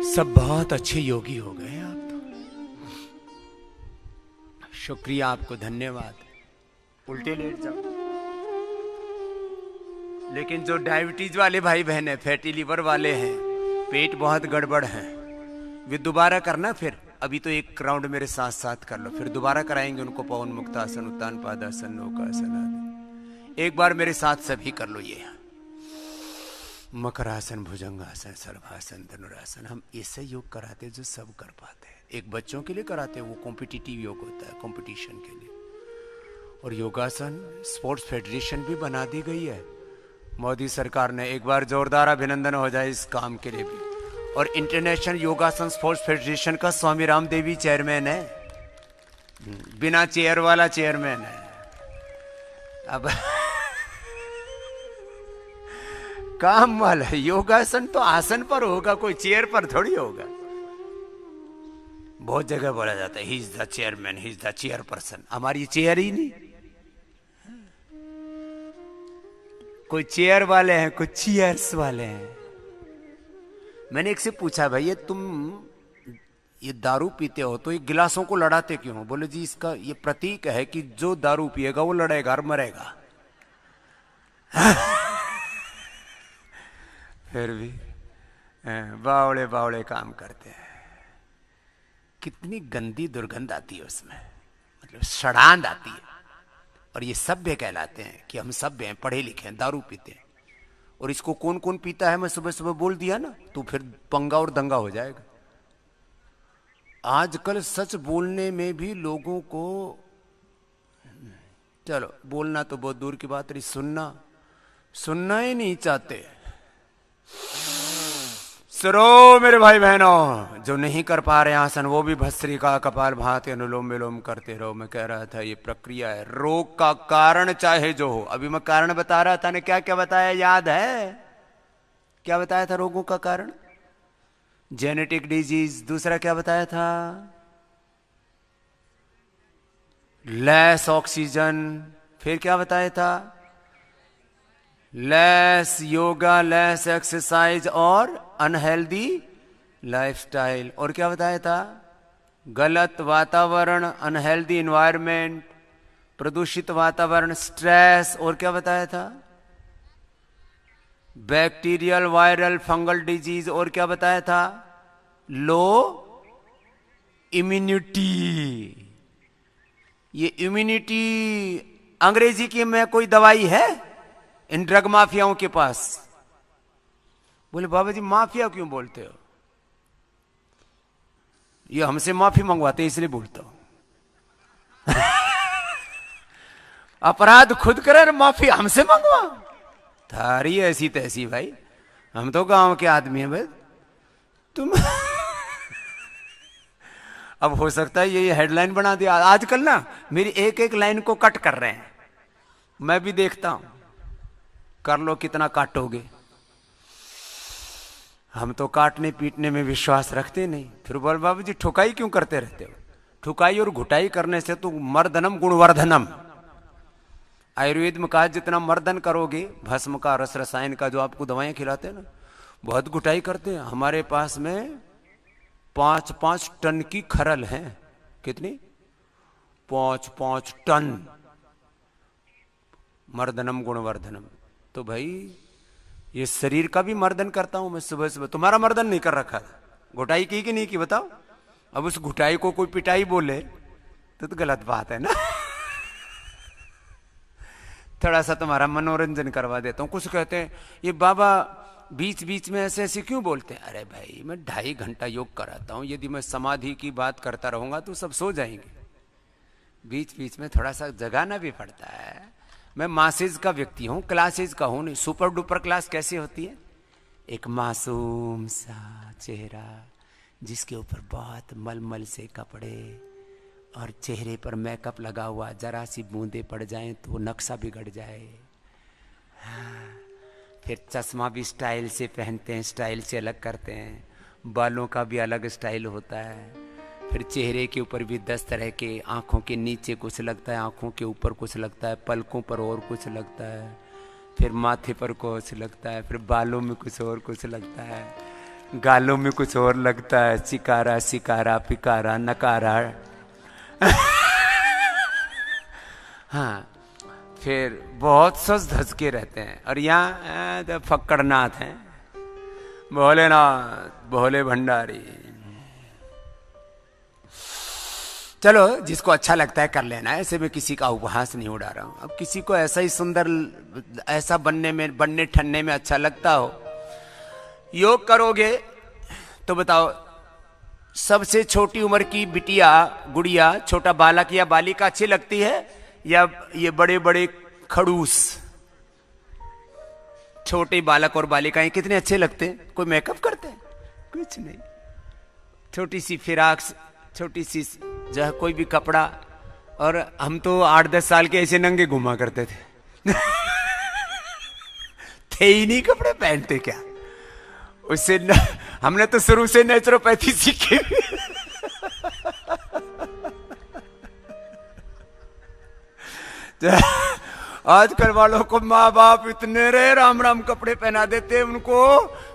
सब बहुत अच्छे योगी हो गए आप तो। शुक्रिया आपको, धन्यवाद। उल्टे लेट जाओ। लेकिन जो डायबिटीज वाले भाई बहन है, फैटी लीवर वाले हैं, पेट बहुत गड़बड़ है, वे दोबारा करना। फिर अभी तो 1 राउंड मेरे साथ साथ कर लो, फिर दोबारा कराएंगे उनको पवन मुक्तासन, उत्तान पादासन, नौकासन आदि। एक बार मेरे साथ सभी कर लो। ये मकरासन, भुजंगासन, सर्वासन, धनुरासन, हम ऐसे योग कराते हैं जो सब कर पाते हैं। एक बच्चों के लिए कराते हैं, वो कॉम्पिटिटिव योग होता है, कंपटीशन के लिए। और योगासन स्पोर्ट्स फेडरेशन भी बना दी गई है मोदी सरकार ने। एक बार जोरदार अभिनंदन हो जाए इस काम के लिए भी। और इंटरनेशनल योगासन स्पोर्ट्स फेडरेशन का स्वामी रामदेवी चेयरमैन है, बिना चेयर वाला चेयरमैन है। अब काम वाला योगासन तो आसन पर होगा, कोई चेयर पर थोड़ी होगा। बहुत जगह बोला जाता है he is the chairman, he is the chairperson. हमारी चेयर ही नहीं, कोई चेयर वाले हैं, कोई चेयर्स वाले हैं। मैंने एक से पूछा, भाई तुम ये दारू पीते हो तो ये गिलासों को लड़ाते क्यों हो? बोले जी इसका ये प्रतीक है कि जो दारू पिएगा वो लड़ेगा और मरेगा। फिर भी बावड़े बावड़े काम करते हैं। कितनी गंदी दुर्गंध आती है उसमें, मतलब सड़ांध आती है। और ये सभ्य कहलाते हैं कि हम सभ्य हैं, पढ़े लिखे हैं, दारू पीते हैं। और इसको कौन कौन पीता है मैं सुबह सुबह बोल दिया ना, तो फिर पंगा और दंगा हो जाएगा। आजकल सच बोलने में भी लोगों को, चलो बोलना तो बहुत दूर की बात रही, सुनना ही नहीं चाहते। सुनो मेरे भाई बहनों, जो नहीं कर पा रहे आसन वो भी भस्त्रिका, कपाल भाती, अनुलोम विलोम करते रहो। मैं कह रहा था ये प्रक्रिया है, रोग का कारण चाहे जो हो। अभी मैं कारण बता रहा था ना, क्या क्या बताया याद है? क्या बताया था रोगों का कारण? Genetic disease. दूसरा क्या बताया था? Less oxygen. फिर क्या बताया था? लेस योगा, लेस एक्सरसाइज और अनहेल्दी लाइफस्टाइल। और क्या बताया था? गलत वातावरण, अनहेल्दी एनवायरनमेंट, प्रदूषित वातावरण, स्ट्रेस। और क्या बताया था? Bacterial, viral, fungal disease. और क्या बताया था? लो इम्यूनिटी। ये इम्यूनिटी अंग्रेजी की में कोई दवाई है इन ड्रग माफियाओं के पास? बोले बाबा जी माफिया क्यों बोलते हो? ये हमसे माफी मंगवाते इसलिए बोलता हूं। अपराध खुद करे, माफी हमसे मंगवा? थारी ऐसी तैसी भाई, हम तो गांव के आदमी हैं भाई। तुम अब हो सकता है ये हेडलाइन बना दिया आजकल ना, मेरी एक एक लाइन को कट कर रहे हैं। मैं भी देखता हूं, कर लो कितना काटोगे। हम तो काटने पीटने में विश्वास रखते नहीं। फिर बोल बाबू जी ठुकाई क्यों करते रहते हो? ठुकाई और घुटाई करने से तो मर्दनम गुणवर्धनम। आयुर्वेद में कहा जितना मर्दन करोगे, भस्म का, रस रसायन का, जो आपको दवाएं खिलाते हैं ना, बहुत घुटाई करते हैं। हमारे पास में 5-5 टन की खरल है। कितनी? 5-5 टन मर्दनम गुणवर्धनम। तो भाई ये शरीर का भी मर्दन करता हूं मैं सुबह सुबह। तुम्हारा मर्दन नहीं कर रखा था? घुटाई की कि नहीं की बताओ? अब उस घुटाई को कोई पिटाई बोले तो गलत बात है ना। थोड़ा सा तुम्हारा मनोरंजन करवा देता हूं। कुछ कहते हैं ये बाबा बीच बीच में ऐसे ऐसे क्यों बोलते हैं? अरे भाई मैं 2.5 घंटा योग कराता हूं, यदि मैं समाधि की बात करता रहूंगा तो सब सो जाएंगे। बीच बीच में थोड़ा सा जगाना भी पड़ता है। मैं मासेज का व्यक्ति हूं, क्लासेज का हूं नहीं। सुपर डुपर क्लास कैसे होती है? एक मासूम सा चेहरा जिसके ऊपर बहुत मलमल से कपड़े और चेहरे पर मेकअप लगा हुआ, जरा सी बूंदे पड़ जाएं तो नक्शा बिगड़ जाए। हाँ। फिर चश्मा भी स्टाइल से पहनते हैं, स्टाइल से अलग करते हैं, बालों का भी अलग स्टाइल होता है। फिर चेहरे के ऊपर भी 10 तरह के, आँखों के नीचे कुछ लगता है, आँखों के ऊपर कुछ लगता है, पलकों पर और कुछ लगता है, फिर माथे पर कुछ लगता है, फिर बालों में कुछ और कुछ लगता है, गालों में कुछ और लगता है, चिकारा शिकारा पिकारा नकारा। हाँ, फिर बहुत सज धज के रहते हैं। और यहाँ तो फक्कड़नाथ हैं, भोलेनाथ, भोले भंडारी। चलो जिसको अच्छा लगता है कर लेना है, ऐसे में किसी का उपहास नहीं उड़ा रहा हूं। अब किसी को ऐसा ही सुंदर, ऐसा बनने ठनने में अच्छा लगता हो, योग करोगे तो बताओ, सबसे छोटी उम्र की बिटिया, गुड़िया, छोटा बालक या बालिका अच्छी लगती है या ये बड़े बड़े खड़ूस? छोटे बालक और बालिकाएं कितने अच्छे लगते हैं? कोई मेकअप करते हैं? कुछ नहीं। छोटी सी फिराक, छोटी सी जो है कोई भी कपड़ा, और हम तो 8-10 साल के ऐसे नंगे घुमा करते थे। थे ही नहीं कपड़े पहनते क्या? उससे हमने तो शुरू से नेचुरोपैथी सीखी। आजकल वालों को माँ बाप इतने रे राम राम कपड़े पहना देते हैं, उनको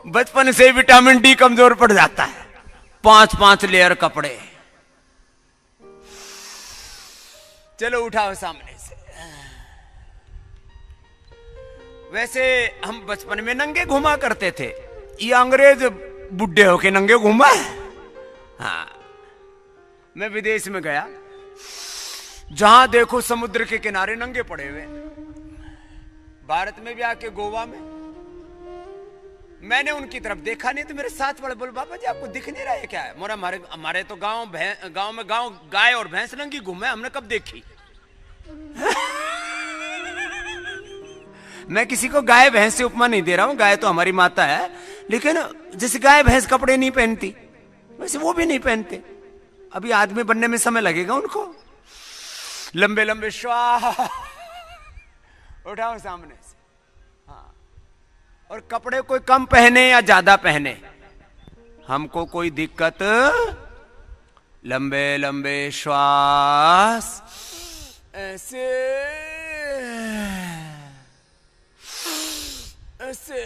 बचपन से विटामिन डी कमजोर पड़ जाता है। 5-5 लेयर कपड़े। चलो उठाओ सामने से। वैसे हम बचपन में नंगे घुमा करते थे, ये अंग्रेज बुढ़े होके नंगे घुमा है। हाँ, मैं विदेश में गया, जहां देखो समुद्र के किनारे नंगे पड़े हुए। भारत में भी आके गोवा में मैंने उनकी तरफ देखा नहीं, तो मेरे साथ वाले बोले, बाबा जी आपको दिख नहीं रहा है क्या? है मोरा, हमारे तो गांव में गाय और भैंस नंगी घूमे, हमने कब देखी? मैं किसी को गाय भैंस से उपमा नहीं दे रहा हूं, गाय तो हमारी माता है, लेकिन जैसे गाय भैंस कपड़े नहीं पहनती वैसे वो भी नहीं पहनते। अभी आदमी बनने में समय लगेगा उनको। लंबे लंबे श्वास उठाओ सामने से। हाँ, और कपड़े कोई कम पहने या ज्यादा पहने, हमको कोई दिक्कत। लंबे लंबे श्वास, ऐसे ऐसे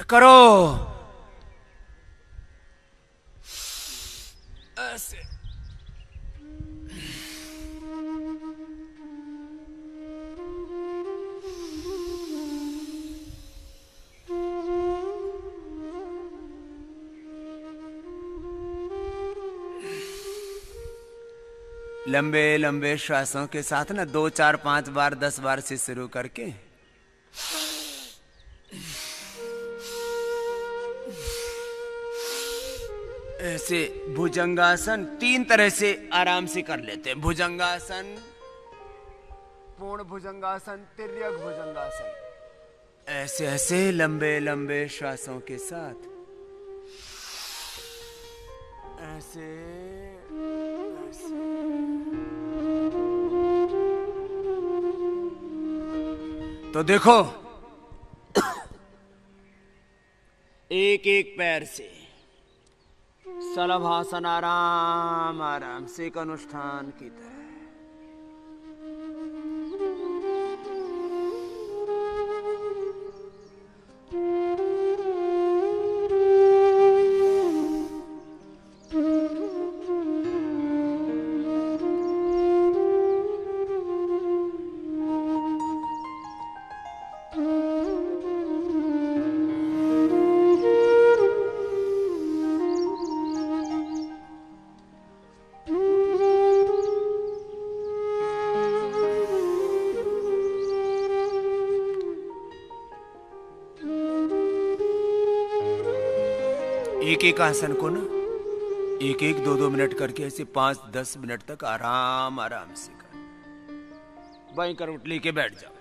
करो, ऐसे। लंबे लंबे श्वासों के साथ ना 2, 4, 5 बार, 10 बार से शुरू करके ऐसे भुजंगासन 3 तरह से आराम से कर लेते हैं। भुजंगासन, पूर्ण भुजंगासन, तिर्यक भुजंगासन। ऐसे ऐसे लंबे लंबे श्वासों के साथ ऐसे ऐसे। तो देखो, एक एक पैर से सलभासन आराम आराम से एक अनुष्ठान की तरह। एक एक आसन को ना एक एक 2-2 मिनट करके ऐसे 5-10 मिनट तक आराम आराम से कर। बाई करवट लेके बैठ जाओ।